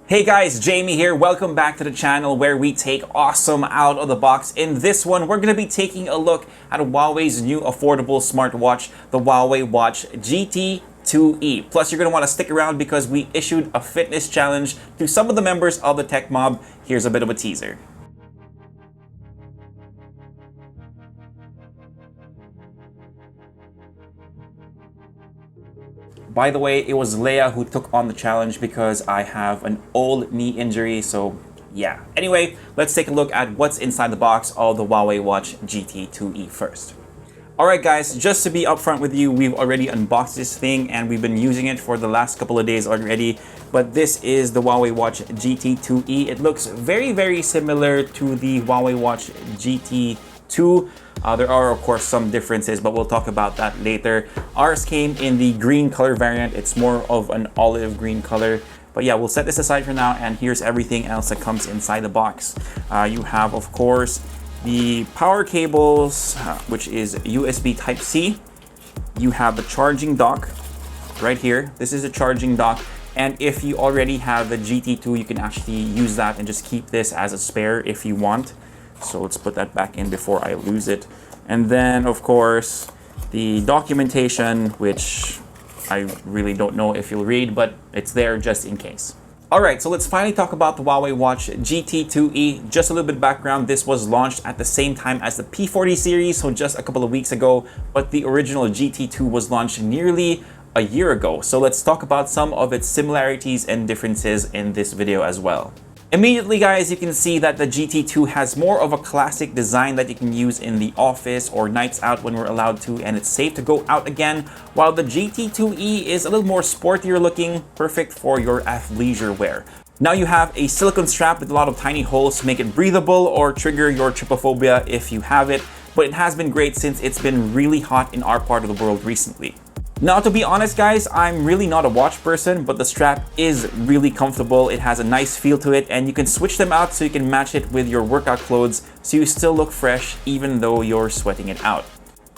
Hey guys, Jamie here. Welcome back to the channel where we take awesome out of the box. In this one, we're going to be taking a look at Huawei's new affordable smartwatch, the Huawei Watch GT 2E. Plus, you're going to want to stick around because we issued a fitness challenge to some of the members of the tech mob. Here's a bit of a teaser. By the way, it was Leia who took on the challenge because I have an old knee injury, so yeah. Anyway, let's take a look at what's inside the box of the Huawei Watch GT 2E first. Alright guys, just to be upfront with you, we've already unboxed this thing and we've been using it for the last couple of days already. But this is the Huawei Watch GT 2E. It looks very similar to the Huawei Watch GT 2. There are of course some differences, but we'll talk about that later. Ours came in the green color variant. It's more of an olive green color. But yeah, we'll set this aside for now, and here's everything else that comes inside the box. You have of course the power cables, which is USB Type-C. You have the charging dock right here. This is a charging dock. And if you already have the GT2, you can actually use that and just keep this as a spare if you want. So let's put that back in before I lose it. And then of course the documentation, which I really don't know if you'll read, but it's there just in case. Alright, so let's finally talk about the Huawei Watch GT 2E. Just a little bit of background, this was launched at the same time as the P40 series, so just a couple of weeks ago, but the original GT2 was launched nearly a year ago. So let's talk about some of its similarities and differences in this video as well. Immediately guys, you can see that the GT2 has more of a classic design that you can use in the office or nights out when we're allowed to, and it's safe to go out again, while the GT2E is a little more sportier looking, perfect for your athleisure wear. Now you have a silicone strap with a lot of tiny holes to make it breathable or trigger your trypophobia if you have it, but it has been great since it's been really hot in our part of the world recently. Now, to be honest guys, I'm really not a watch person, but the strap is really comfortable. It has a nice feel to it, and you can switch them out so you can match it with your workout clothes so you still look fresh even though you're sweating it out.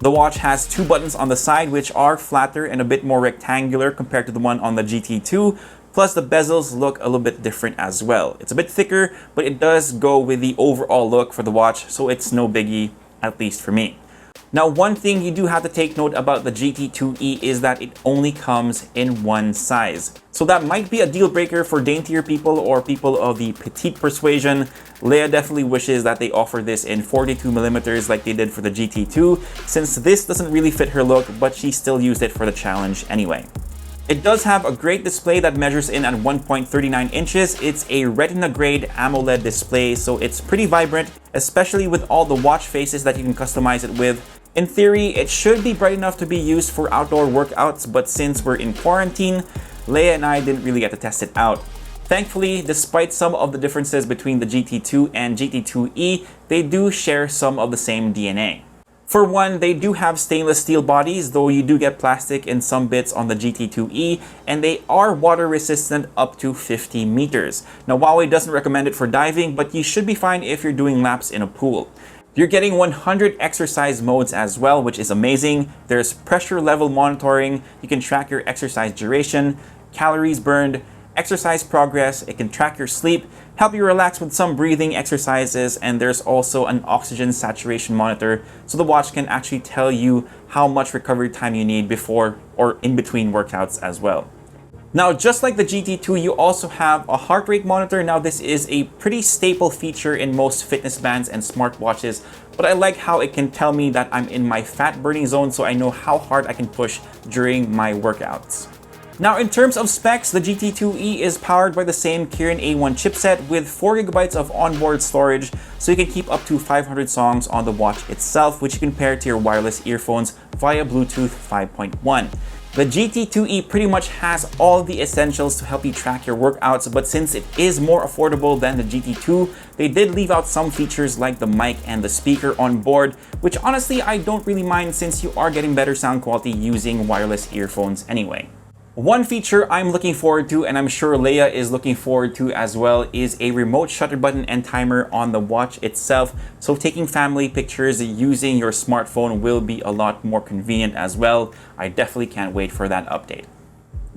The watch has two buttons on the side which are flatter and a bit more rectangular compared to the one on the GT2. Plus the bezels look a little bit different as well. It's a bit thicker, but it does go with the overall look for the watch, so it's no biggie, at least for me. Now, one thing you do have to take note about the GT2E is that it only comes in one size. So that might be a deal breaker for daintier people or people of the petite persuasion. Leia definitely wishes that they offer this in 42mm like they did for the GT2, since this doesn't really fit her look, but she still used it for the challenge anyway. It does have a great display that measures in at 1.39 inches. It's a Retina grade AMOLED display, so it's pretty vibrant, especially with all the watch faces that you can customize it with. In theory, it should be bright enough to be used for outdoor workouts, but since we're in quarantine, Leia and I didn't really get to test it out. Thankfully, despite some of the differences between the GT2 and GT2E, they do share some of the same DNA. For one, they do have stainless steel bodies, though you do get plastic in some bits on the GT2E, and they are water resistant up to 50 meters. Now, Huawei doesn't recommend it for diving, but you should be fine if you're doing laps in a pool. You're getting 100 exercise modes as well, which is amazing. There's pressure level monitoring. You can track your exercise duration, calories burned, exercise progress. It can track your sleep, help you relax with some breathing exercises, and there's also an oxygen saturation monitor, so the watch can actually tell you how much recovery time you need before or in between workouts as well. Now, just like the GT2, you also have a heart rate monitor. Now, this is a pretty staple feature in most fitness bands and smartwatches, but I like how it can tell me that I'm in my fat burning zone, so I know how hard I can push during my workouts. Now, in terms of specs, the GT2E is powered by the same Kirin A1 chipset with 4GB of onboard storage, so you can keep up to 500 songs on the watch itself, which you can pair to your wireless earphones via Bluetooth 5.1. The GT2E pretty much has all the essentials to help you track your workouts, but since it is more affordable than the GT2, they did leave out some features like the mic and the speaker on board, which honestly I don't really mind since you are getting better sound quality using wireless earphones anyway. One feature I'm looking forward to, and I'm sure Leia is looking forward to as well, is a remote shutter button and timer on the watch itself. So taking family pictures using your smartphone will be a lot more convenient as well. I definitely can't wait for that update.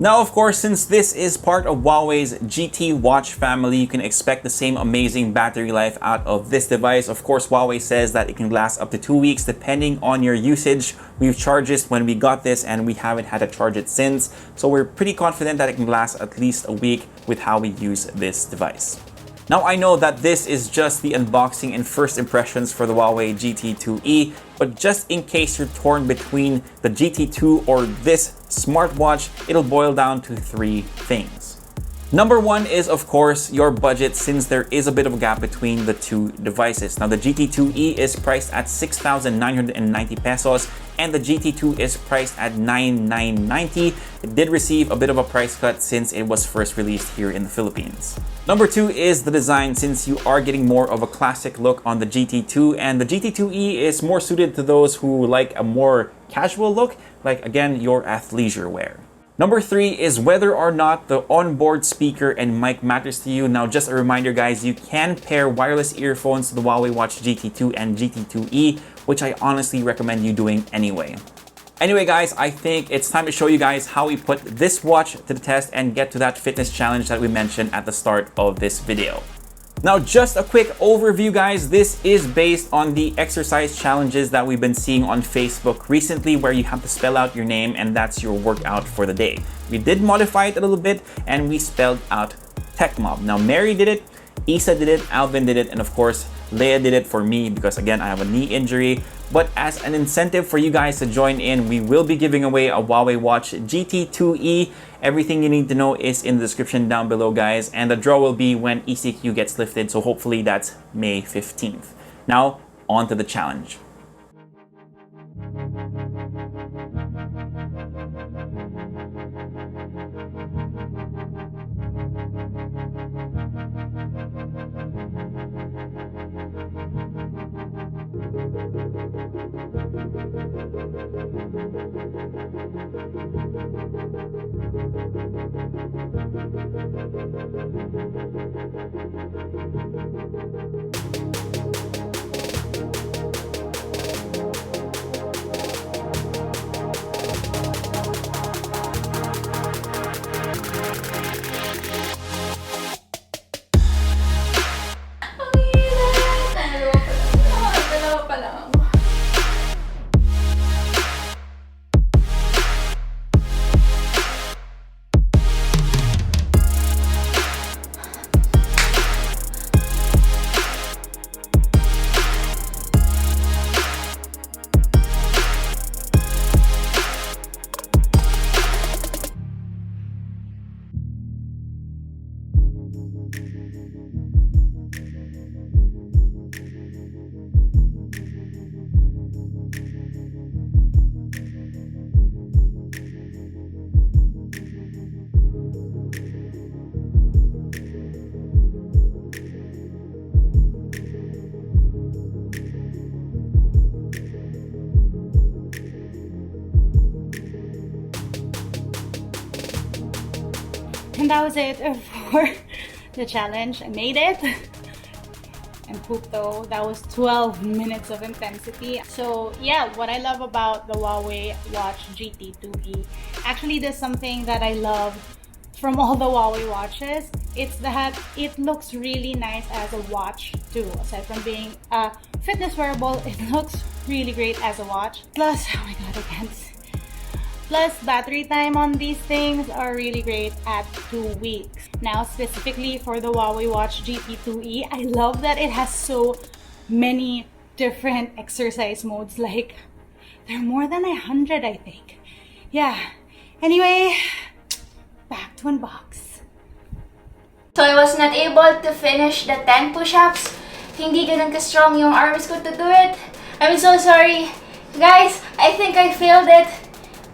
Now, of course, since this is part of Huawei's GT watch family, you can expect the same amazing battery life out of this device. Of course, Huawei says that it can last up to 2 weeks depending on your usage. We've charged this when we got this and we haven't had to charge it since. So we're pretty confident that it can last at least a week with how we use this device. Now, I know that this is just the unboxing and first impressions for the Huawei GT2e, but just in case you're torn between the GT2 or this smartwatch, it'll boil down to 3 things. Number 1 is, of course, your budget, since there is a bit of a gap between the two devices. Now, the GT2e is priced at 6,990 pesos and the GT2 is priced at 9,990. It did receive a bit of a price cut since it was first released here in the Philippines. Number 2 is the design, since you are getting more of a classic look on the GT2, and the GT2e is more suited to those who like a more casual look, like again, your athleisure wear. Number 3 is whether or not the onboard speaker and mic matters to you. Now, just a reminder guys, you can pair wireless earphones to the Huawei Watch GT2 and GT2e, which I honestly recommend you doing anyway. Anyway guys, I think it's time to show you guys how we put this watch to the test and get to that fitness challenge that we mentioned at the start of this video. Now, just a quick overview guys, this is based on the exercise challenges that we've been seeing on Facebook recently, where you have to spell out your name and that's your workout for the day. We did modify it a little bit and we spelled out Tech Mob. Now, Mary did it, Isa did it, Alvin did it, and of course, Leia did it for me because again, I have a knee injury. But as an incentive for you guys to join in, we will be giving away a Huawei Watch GT2e. Everything you need to know is in the description down below, guys. And the draw will be when ECQ gets lifted, so hopefully that's May 15th. Now, on to the challenge. And that was it for the challenge. I made it. And poop though, that was 12 minutes of intensity. So yeah, what I love about the Huawei Watch GT2e, actually there's something that I love from all the Huawei watches. It's that it looks really nice as a watch too. Aside from being a fitness wearable, it looks really great as a watch. Plus, oh my god, I can't. Plus, battery time on these things are really great at 2 weeks. Now, specifically for the Huawei Watch GT2e, I love that it has so many different exercise modes. Like, there are more than 100, I think. Yeah. Anyway, back to unbox. So I was not able to finish the 10 push-ups. Hindi ganun ka-strong yung arms ko to do it. I'm so sorry. Guys, I think I failed it.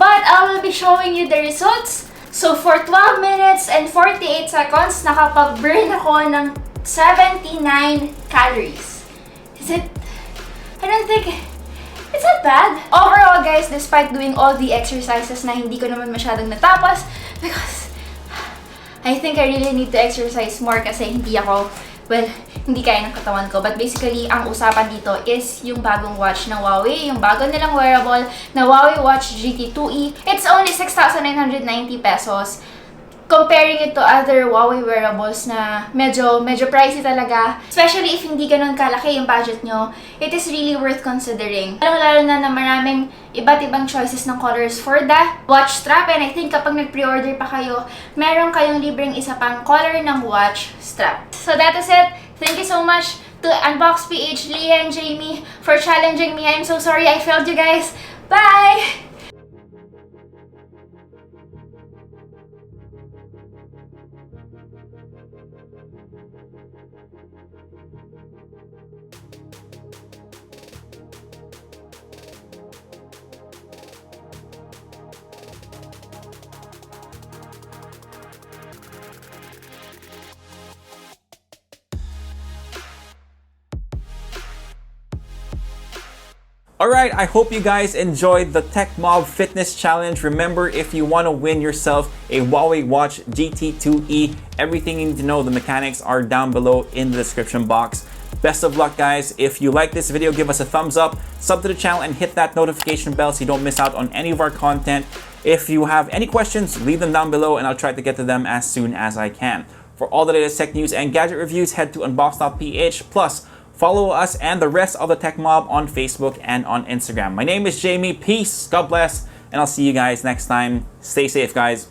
But I will be showing you the results. So for 12 minutes and 48 seconds, nakapag-burn ako ng 79 calories. Is it? I don't think it's not bad. Overall guys, despite doing all the exercises na hindi ko naman masyadong natapos, because I think I really need to exercise more kasi hindi ako well, hindi kaya ng katawan ko. But basically, ang usapan dito is yung bagong watch ng Huawei, yung bago nilang wearable na Huawei Watch GT 2E. It's only 6,990 pesos. Comparing it to other Huawei wearables na medyo pricey talaga. Especially if hindi ganun kalaki yung budget nyo, it is really worth considering. Lalo na maraming iba't ibang choices ng colors for the watch strap. And I think kapag nag-pre-order pa kayo, meron kayong libreng isa pang color ng watch strap. So that is it. Thank you so much to Unbox PH, Leah and Jamie for challenging me. I'm so sorry I failed you guys. Bye! Alright, I hope you guys enjoyed the Tech Mob Fitness Challenge. Remember, if you want to win yourself a Huawei Watch GT 2E, everything you need to know, the mechanics are down below in the description box. Best of luck, guys. If you like this video, give us a thumbs up, sub to the channel, and hit that notification bell so you don't miss out on any of our content. If you have any questions, leave them down below and I'll try to get to them as soon as I can. For all the latest tech news and gadget reviews, head to unbox.ph. Plus, follow us and the rest of the Tech Mob on Facebook and on Instagram. My name is Jamie. Peace, God bless, and I'll see you guys next time. Stay safe, guys.